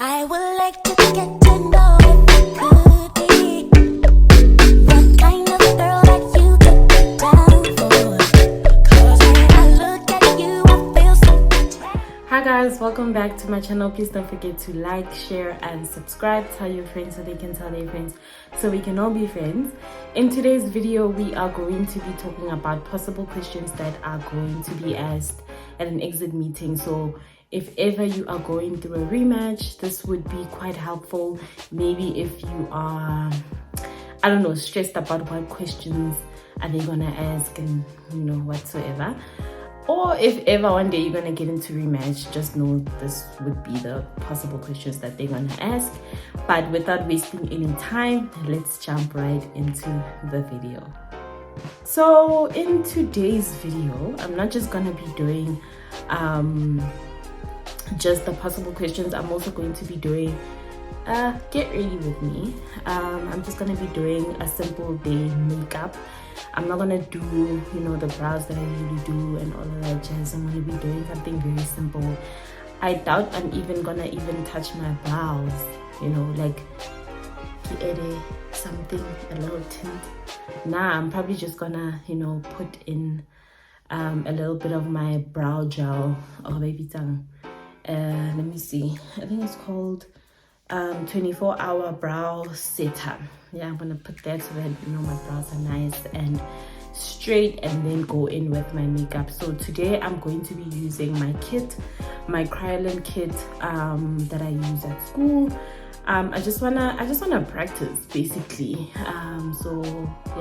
I would like to get to know if you could be the kind of girl that you could be down for. 'Cause when I look at you, I feel something. Hi guys, welcome back to my channel. Please don't forget to like, share and subscribe. Tell your friends so they can tell their friends so we can all be friends. In today's video, we are going to be talking about possible questions that are going to be asked at an exit meeting. So if ever you are going through a rematch, this would be quite helpful. Maybe if you are, I don't know, stressed about what questions are they gonna ask and whatsoever. Or if ever one day you're gonna get into rematch, just know this would be the possible questions that they're gonna ask. But without wasting any time, let's jump right into the video. So in today's video, I'm not just gonna be doing just the possible questions. I'm also going to be doing get ready with me. I'm just gonna be doing a simple day makeup. I'm not gonna do the brows that I usually do and all of that jazz. I'm gonna be doing something very simple. I doubt I'm even gonna touch my brows, like something, a little tint. Nah, I'm probably just gonna put in a little bit of my brow gel or baby tongue. Let me see, I think it's called 24-hour brow setter. Yeah, I'm gonna put that so that my brows are nice and straight, and then go in with my makeup. So today I'm going to be using my kit, my Kryolan kit that I use at school. I just wanna practice basically. So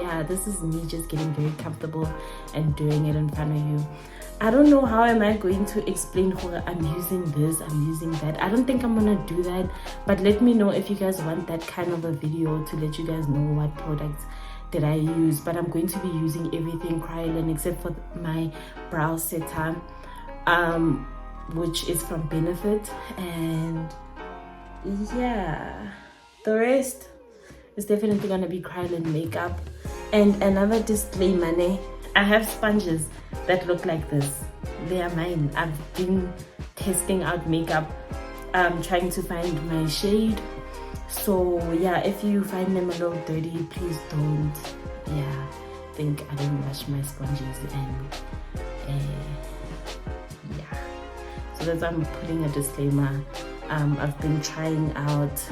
yeah, this is me just getting very comfortable and doing it in front of you. I don't know how am I going to explain how I'm using this, I'm using that. I don't think I'm gonna do that, but let me know if you guys want that kind of a video to let you guys know what products that I use. But I'm going to be using everything Kryolan except for my brow setter, which is from Benefit, and yeah, the rest is definitely gonna be Kryolan makeup. And another disclaimer, I have sponges that look like this. They are mine. I've been testing out makeup, trying to find my shade. So yeah, if you find them a little dirty, please don't think I didn't wash my sponges. And yeah, so that's why I'm putting a disclaimer. I've been trying out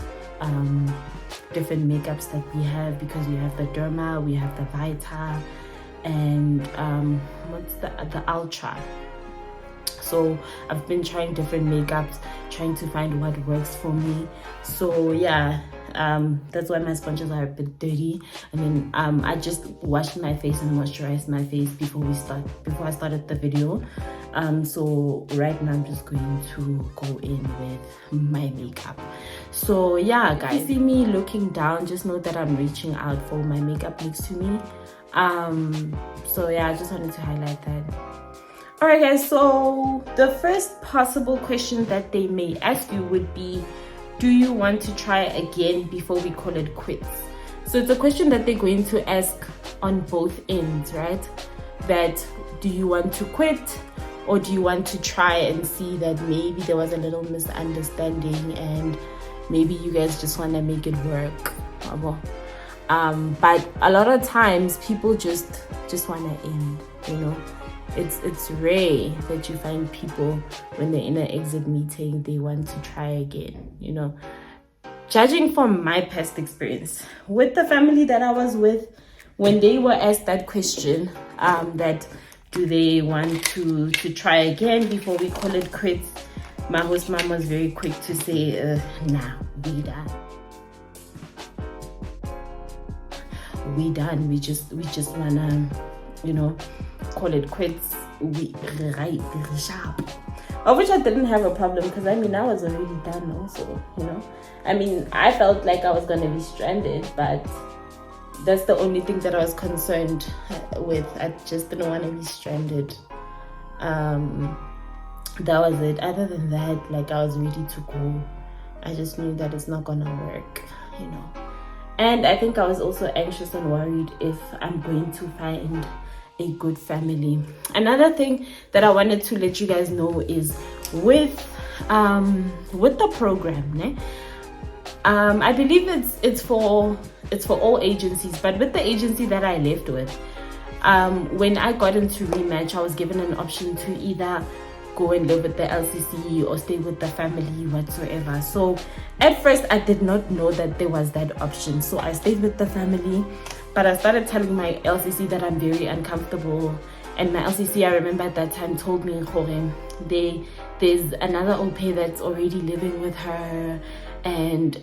different makeups that we have, because we have the Derma, we have the Vita, and what's the Ultra. So I've been trying different makeups, trying to find what works for me. So yeah, that's why my sponges are a bit dirty. And then I just washed my face and moisturized my face before I started the video. So right now I'm just going to go in with my makeup. So yeah guys, if you see me looking down, just know that I'm reaching out for my makeup next to me. So yeah, I just wanted to highlight that. All right guys, so the first possible question that they may ask you would be, do you want to try again before we call it quits? So it's a question that they're going to ask on both ends, right? That do you want to quit, or do you want to try and see that maybe there was a little misunderstanding and maybe you guys just want to make it work. But a lot of times people just want to end, It's rare that you find people when they're in an exit meeting, they want to try again, Judging from my past experience with the family that I was with, when they were asked that question, that do they want to try again before we call it quits, my host mom was very quick to say, nah, we done. We just wanna call it quits. We sharp, of which I didn't have a problem, because I was already done also. I felt like I was gonna be stranded, but that's the only thing that I was concerned with. I just didn't want to be stranded. That was it. Other than that, I was ready to go. I just knew that it's not gonna work, And I think I was also anxious and worried if I'm going to find a good family. Another thing that I wanted to let you guys know is, with the program, ne? I believe it's for all agencies, but with the agency that I left with, when I got into Rematch, I was given an option to either go and live with the LCC or stay with the family whatsoever. So at first I did not know that there was that option, so I stayed with the family. But I started telling my LCC that I'm very uncomfortable, and my LCC, I remember at that time, told me, there's another au pair that's already living with her, and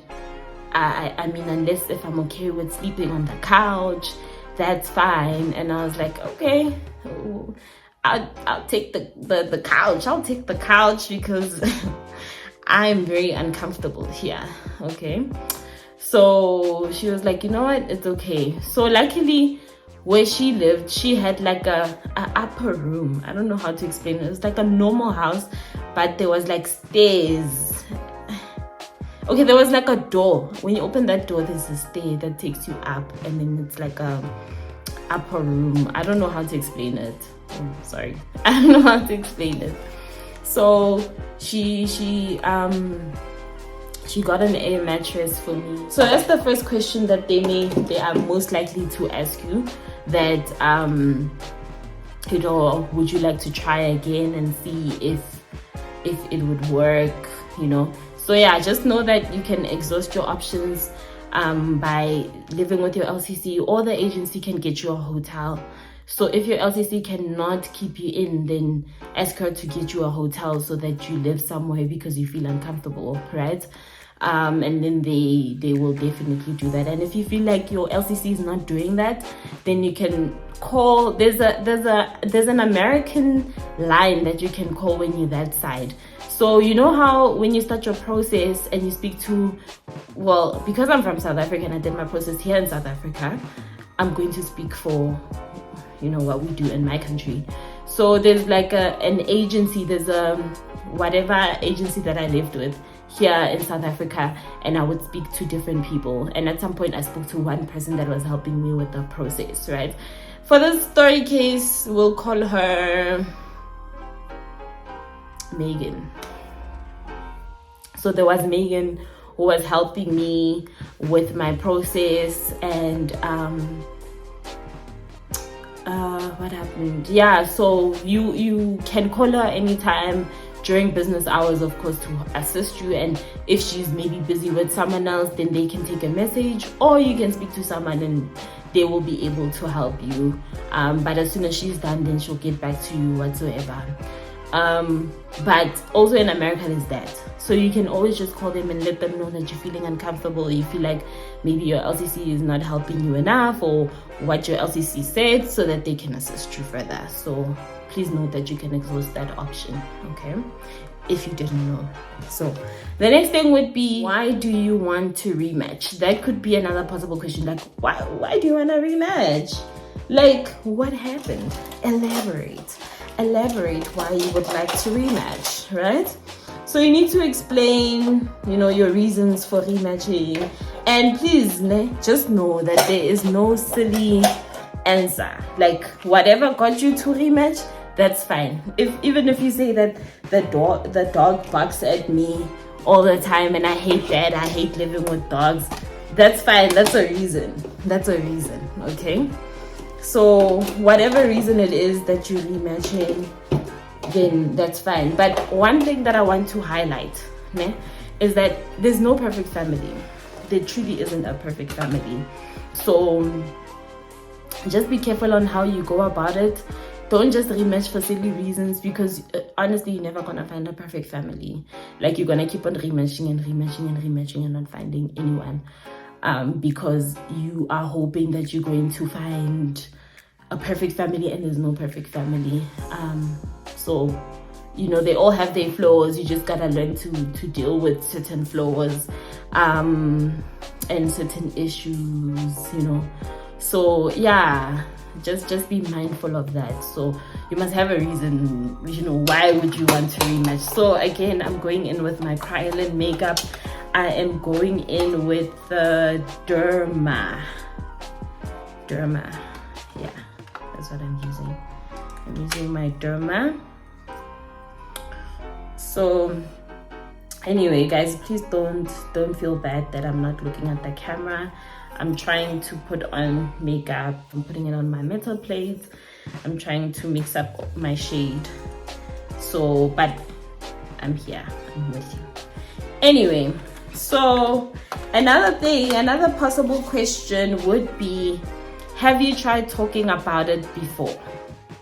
I mean, unless if I'm okay with sleeping on the couch, that's fine. And I was like, okay, I'll take the couch. I'll take the couch because I'm very uncomfortable here. Okay. So she was like, you know what? It's okay. So luckily, where she lived, she had like a upper room. I don't know how to explain it. It was like a normal house, but there was like stairs. Okay, there was like a door. When you open that door, there's a stair that takes you up, and then it's like a upper room. I don't know how to explain it. Oh, sorry. I don't know how to explain it. So she got an air mattress for me. So that's the first question that they are most likely to ask you, that you know, would you like to try again and see if it would work, you know. So yeah, just know that you can exhaust your options by living with your LCC, or the agency can get you a hotel. So if your LCC cannot keep you in, then ask her to get you a hotel so that you live somewhere because you feel uncomfortable, right? And then they will definitely do that. And if you feel like your LCC is not doing that, then you can call. There's an American line that you can call when you're that side. So you know how when you start your process and you speak to, well, because I'm from South Africa and I did my process here in South Africa, I'm going to speak for, you know, what we do in my country. So there's like an agency, there's whatever agency that I lived with here in South Africa, and I would speak to different people. And at some point I spoke to one person that was helping me with the process, right? For this story case, we'll call her Megan. So there was Megan who was helping me with my process, and what happened? Yeah, so you can call her anytime during business hours, of course, to assist you. And if she's maybe busy with someone else, then they can take a message, or you can speak to someone and they will be able to help you. But as soon as she's done, then she'll get back to you whatsoever. But also in America there's that, so you can always just call them and let them know that you're feeling uncomfortable, you feel like maybe your LCC is not helping you enough, or what your LCC said, so that they can assist you further. So please note that you can exhaust that option, okay, if you didn't know. So the next thing would be, why do you want to rematch? That could be another possible question, like why do you want to rematch? Like, what happened? Elaborate why you would like to rematch, right? So you need to explain, you know, your reasons for rematching. And please, just know that there is no silly answer. Like, whatever got you to rematch, that's fine. Even if you say that the dog barks at me all the time and I hate that, I hate living with dogs, that's fine. That's a reason, okay? So whatever reason it is that you're rematching, then that's fine. But one thing that I want to highlight is that there's no perfect family. There truly isn't a perfect family. So just be careful on how you go about it. Don't just rematch for silly reasons, because honestly, you're never gonna find a perfect family. Like, you're gonna keep on rematching and not finding anyone. Because you are hoping that you're going to find a perfect family, and there's no perfect family. So, you know, they all have their flaws. You just gotta learn to deal with certain flaws and certain issues, you know. So yeah, just be mindful of that. So you must have a reason, you know, why would you want to rematch. So again, I'm going in with my Kryolan makeup. I am going in with the Derma. Yeah, that's what I'm using. I'm using my Derma. So anyway, guys, please don't feel bad that I'm not looking at the camera. I'm trying to put on makeup. I'm putting it on my metal plates. I'm trying to mix up my shade. So, but I'm here. I'm with you. Anyway, so another possible question would be, have you tried talking about it before?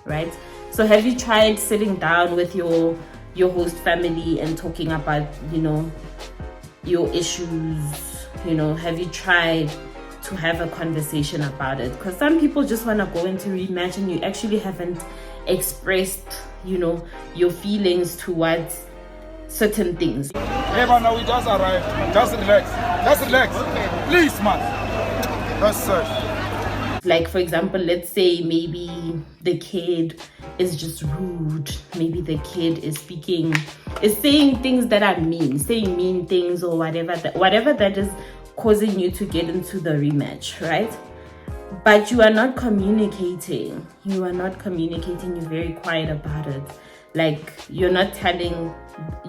Right? So have you tried sitting down with your host family and talking about, you know, your issues? You know, have you tried to have a conversation about it? Because some people just want to go into rematch and you actually haven't expressed, you know, your feelings towards certain things. Hey man, now we just arrived. Just relax. Just relax. Please, man. That's it. Like, for example, let's say maybe the kid is just rude. Maybe the kid is saying things that are mean, saying mean things or whatever that is causing you to get into the rematch, right? But you are not communicating. You're very quiet about it. Like, you're not telling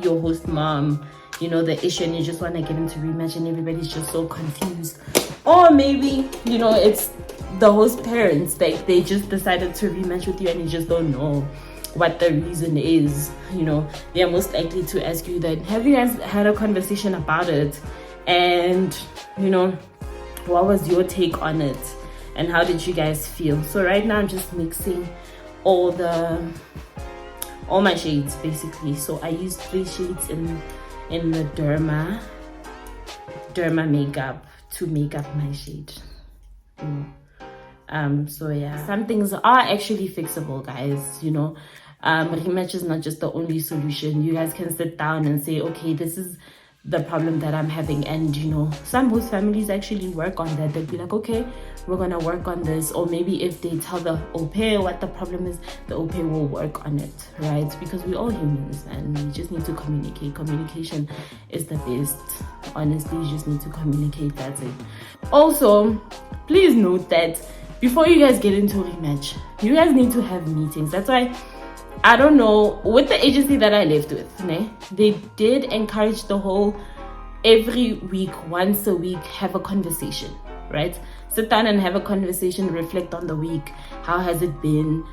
your host mom, you know, the issue, and you just want to get into rematch and everybody's just so confused. Or maybe, you know, it's the host parents, like they just decided to rematch with you and you just don't know what the reason is. You know, they are most likely to ask you that, have you guys had a conversation about it? And, you know, what was your take on it? And how did you guys feel? So right now I'm just mixing all my shades basically. So I used 3 shades in the derma makeup to make up my shade. So yeah, some things are actually fixable, guys. You know, rematch is not just the only solution. You guys can sit down and say, okay, this is the problem that I'm having, and you know, some host families actually work on that. They'll be like, okay, we're gonna work on this. Or maybe if they tell the au pair what the problem is, the au pair will work on it, right? Because we're all humans and we just need to communicate. Communication is the best. Honestly, you just need to communicate. That's it. Also, please note that before you guys get into a rematch, you guys need to have meetings. That's why, I don't know, with the agency that I lived with, they did encourage the whole every week, once a week, have a conversation, right? Sit down and have a conversation, reflect on the week. How has it been?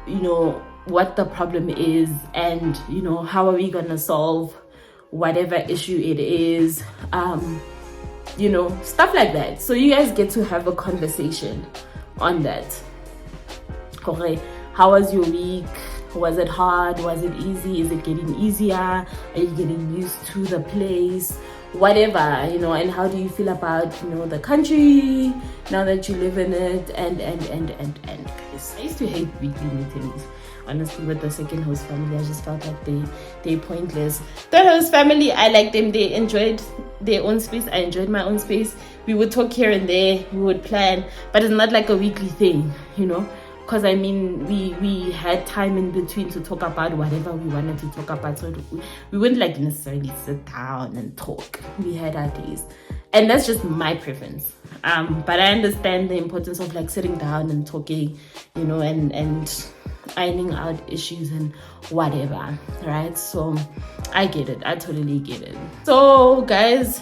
You know, what the problem is, and, you know, how are we going to solve whatever issue it is? You know, stuff like that. So you guys get to have a conversation on that. Okay, how was your week? Was it hard? Was it easy? Is it getting easier? Are you getting used to the place? Whatever, you know, and how do you feel about, you know, the country now that you live in it? And guys, I used to hate weekly meetings. Honestly, with the second host family, I just felt like they're pointless. Third host family, I liked them. They enjoyed their own space. I enjoyed my own space. We would talk here and there. We would plan, but it's not like a weekly thing, you know. Because I mean, we had time in between to talk about whatever we wanted to talk about. So we wouldn't like necessarily sit down and talk. We had our days, and that's just my preference. But I understand the importance of like sitting down and talking, you know, and ironing out issues and whatever, right? So I get it. I totally get it. So guys,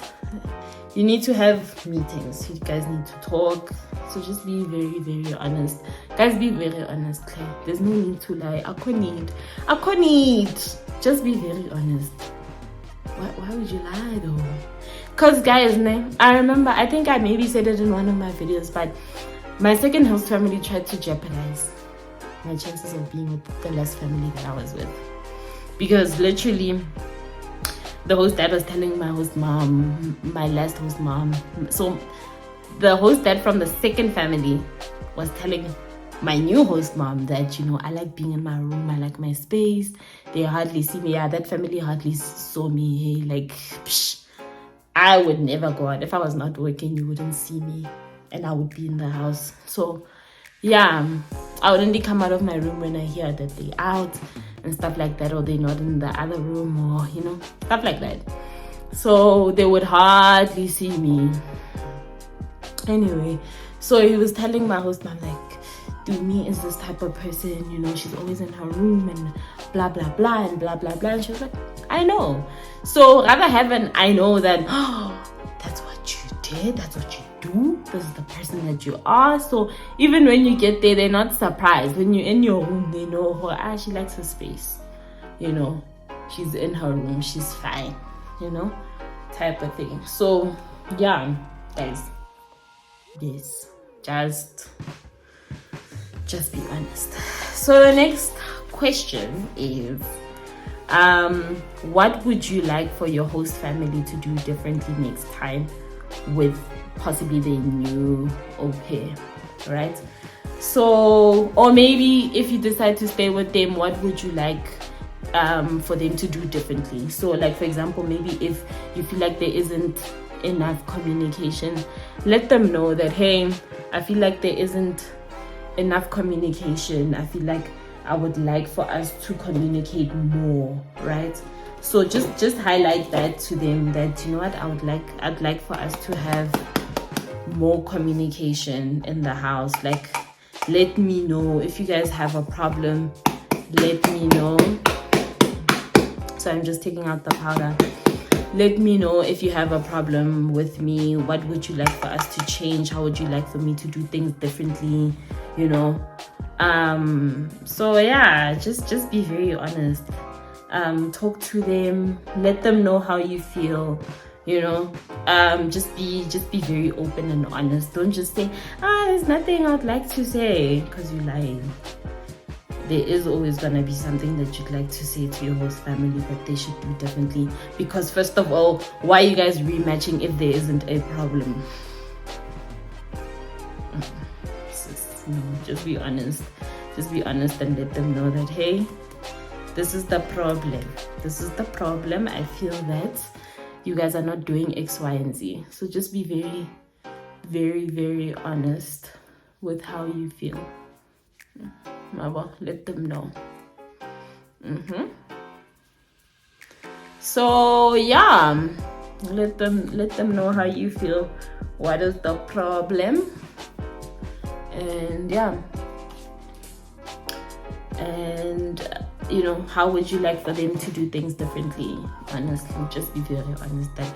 you need to have meetings. You guys need to talk. So just be very, very honest. Guys, be very honest. Okay? There's no need to lie. I can't need. Just be very honest. Why would you lie though? Because guys, I remember, I think I maybe said it in one of my videos, but my second host family tried to jeopardize my chances of being with the last family that I was with. Because literally, the host dad was telling my host mom, my last host mom. So the host dad from the second family was telling my new host mom that, you know, I like being in my room. I like my space. They hardly see me. Yeah, that family hardly saw me. Hey, like, I would never go out. If I was not working, you wouldn't see me. And I would be in the house. So, yeah, I would only come out of my room when I hear that they out and stuff like that, or they're not in the other room, or, you know, stuff like that. So they would hardly see me. Anyway, so he was telling my host mom, like, Dumi is this type of person, you know, she's always in her room and blah blah blah and blah blah blah. And she was like, I know. So rather have an I know than, oh, that's what you did, that's what you do, this is the person that you are. So even when you get there, they're not surprised. When you're in your room, they know her, she likes her space, you know, she's in her room, she's fine, you know, type of thing. So yeah, guys, yes, just be honest. So the next question is, what would you like for your host family to do differently next time with possibly their new au pair, right? So, or maybe if you decide to stay with them, what would you like for them to do differently? So like, for example, maybe if you feel like there isn't enough communication, let them know that, hey, I feel like there isn't enough communication. I feel like I would like for us to communicate more, right? So just highlight that to them, that, you know what, I'd like for us to have more communication in the house. Like, let me know if you guys have a problem, let me know. So I'm just taking out the powder. Let me know if you have a problem with me. What would you like for us to change? How would you like for me to do things differently, you know? So yeah, just be very honest. Talk to them, let them know how you feel, you know. Just be very open and honest. Don't just say, there's nothing I'd like to say, because you're lying. There is always gonna be something that you'd like to say to your host family that they should do differently. Because first of all, why are you guys rematching if there isn't a problem? No, just be honest. Just be honest and let them know that, hey, this is the problem. This is the problem. I feel that you guys are not doing X, Y, and Z. So just be very, very, very honest with how you feel. Let them know. So yeah, let them know how you feel. What is the problem? And yeah, and you know, how would you like for them to do things differently? Honestly, just be very honest. That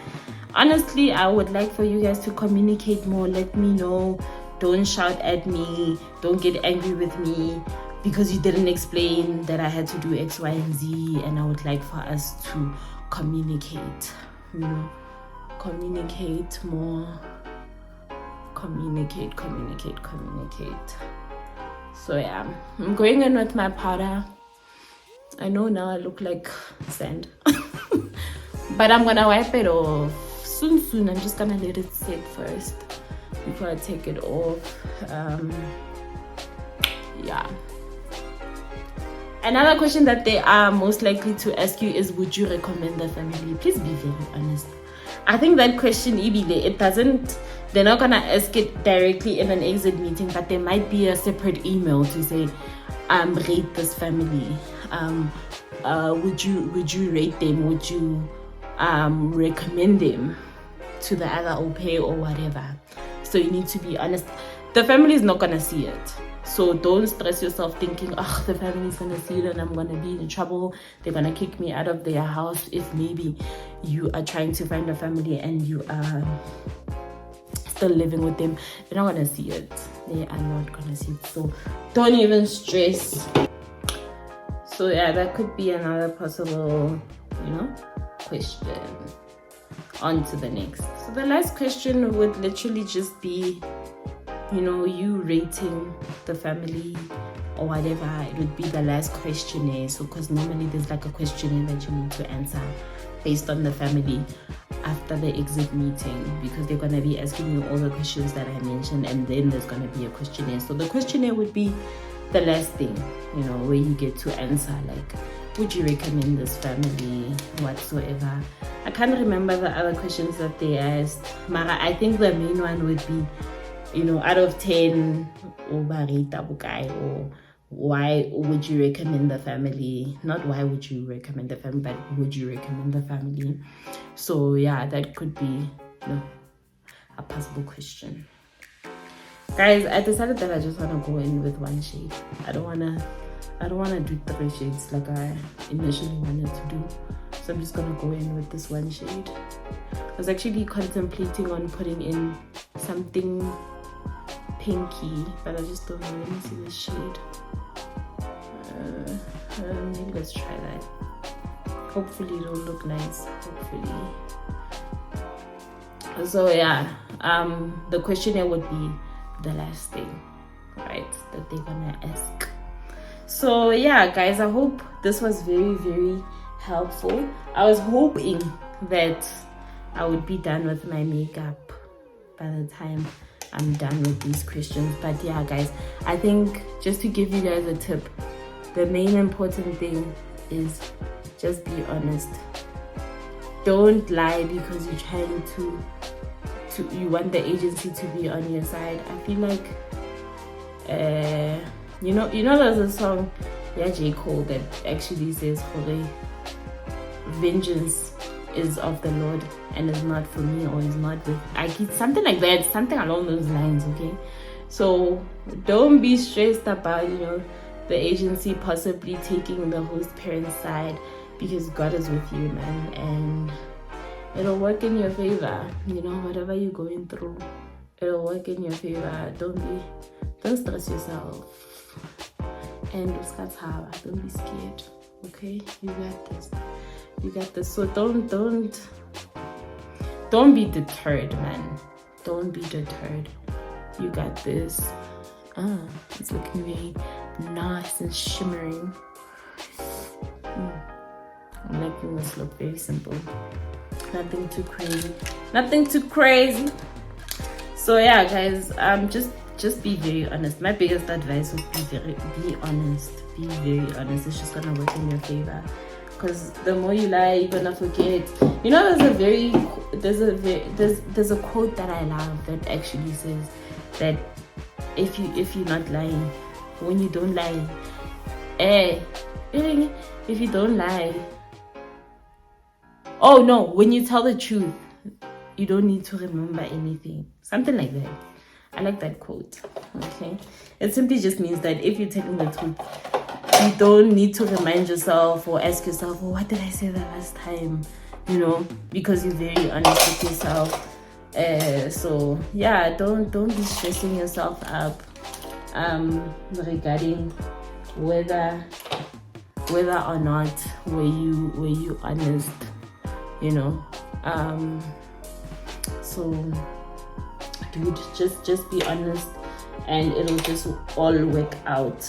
honestly, I would like for you guys to communicate more. Let me know. Don't shout at me. Don't get angry with me because you didn't explain that I had to do X, Y, and Z. And I would like for us to communicate, you know, communicate more. Communicate. So yeah, I'm going in with my powder. I know now I look like sand, but I'm gonna wipe it off soon. I'm just gonna let it sit first before I take it off. Yeah. Another question that they are most likely to ask you is, would you recommend the family? Please be very honest. I think that question, they're not gonna ask it directly in an exit meeting, but there might be a separate email to say, rate this family. Would you rate them? Would you recommend them to the other au pair or whatever? So you need to be honest. The family is not gonna see it. So don't stress yourself thinking, the family's gonna see it and I'm gonna be in trouble. They're gonna kick me out of their house if maybe you are trying to find a family and you are still living with them. They're not gonna see it. They are not gonna see it. So don't even stress. So yeah, that could be another possible, question. On to the next. So the last question would literally just be, you rating the family or whatever. It would be the last questionnaire. So because normally there's like a questionnaire that you need to answer based on the family after the exit meeting, because they're going to be asking you all the questions that I mentioned, and then there's going to be a questionnaire. So the questionnaire would be the last thing, where you get to answer, like, would you recommend this family whatsoever. I can't remember the other questions that they asked, Mara. I think the main one would be, out of 10, or why would you recommend the family? Not why would you recommend the family, but would you recommend the family? So yeah, that could be a possible question. Guys, I decided that I just want to go in with one shade. I don't want to I don't want to do 3 shades like I initially wanted to do, so I'm just gonna go in with this one shade. I was actually contemplating on putting in something pinky, but I just thought, let me see this shade. Maybe let's try that. Hopefully it'll look nice, hopefully. So yeah, the questionnaire would be the last thing, right, that they're gonna ask. So yeah, guys, I hope this was very, very helpful. I was hoping that I would be done with my makeup by the time I'm done with these questions. But yeah, guys, I think just to give you guys a tip, the main important thing is just be honest. Don't lie because you're trying to you want the agency to be on your side. I feel like you know there's a song, yeah, J. Cole, that actually says, vengeance is of the Lord and is not for me, or is not with, I keep something like that, something along those lines. Okay, so don't be stressed about the agency possibly taking the host parent's side, because God is with you, man, and it'll work in your favor. Whatever you're going through, it'll work in your favor. Don't stress yourself, and don't be scared. Okay, you got this. So don't be deterred, man. Don't be deterred. You got this. It's looking very nice and shimmering. I'm making this look very simple. Nothing too crazy. So yeah, guys, just be very honest. My biggest advice would be honest. Be very honest. It's just gonna work in your favor, because the more you lie, you're gonna forget. There's a quote that I love that actually says that if you're not lying, when you don't lie, if you don't lie, oh no, when you tell the truth, you don't need to remember anything. Something like that. I like that quote. Okay, it simply just means that if you're telling the truth, you don't need to remind yourself or ask yourself, oh, what did I say the last time? Because you're very honest with yourself. So yeah, don't be stressing yourself up regarding whether or not were you honest. So dude, just be honest, and it'll just all work out.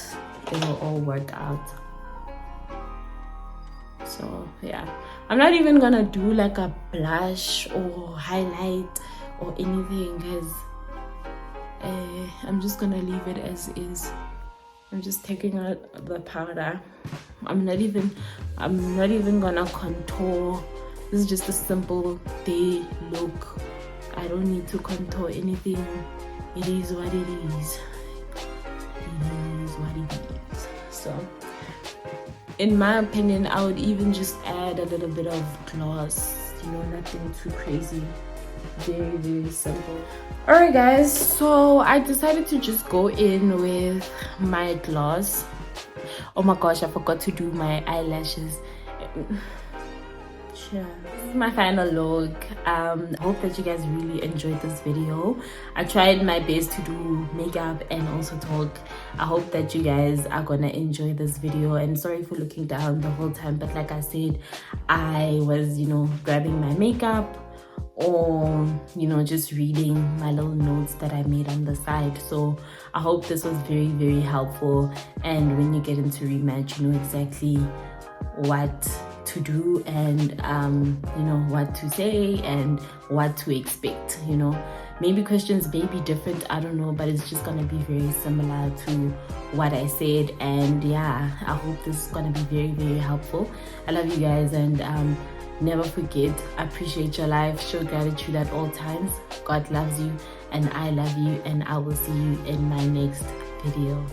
So yeah, I'm not even gonna do like a blush or highlight or anything, guys. I'm just gonna leave it as is. I'm just taking out the powder. I'm not even gonna contour. This is just a simple day look. I don't need to contour anything. It is what it is. So in my opinion, I would even just add a little bit of gloss, nothing too crazy. Very, very simple. Alright guys, so I decided to just go in with my gloss. Oh my gosh, I forgot to do my eyelashes. Sure. This is my final look. I hope that you guys really enjoyed this video. I tried my best to do makeup and also talk. I hope that you guys are gonna enjoy this video, and sorry for looking down the whole time, but like I said, I was grabbing my makeup or just reading my little notes that I made on the side. So I hope this was very, very helpful, and when you get into Rematch, you know exactly what to do and what to say and what to expect. Maybe questions may be different, I don't know, but it's just gonna be very similar to what I said. And yeah, I hope this is gonna be very, very helpful. I love you guys, and never forget, appreciate your life, show gratitude at all times. God loves you and I love you, and I will see you in my next video.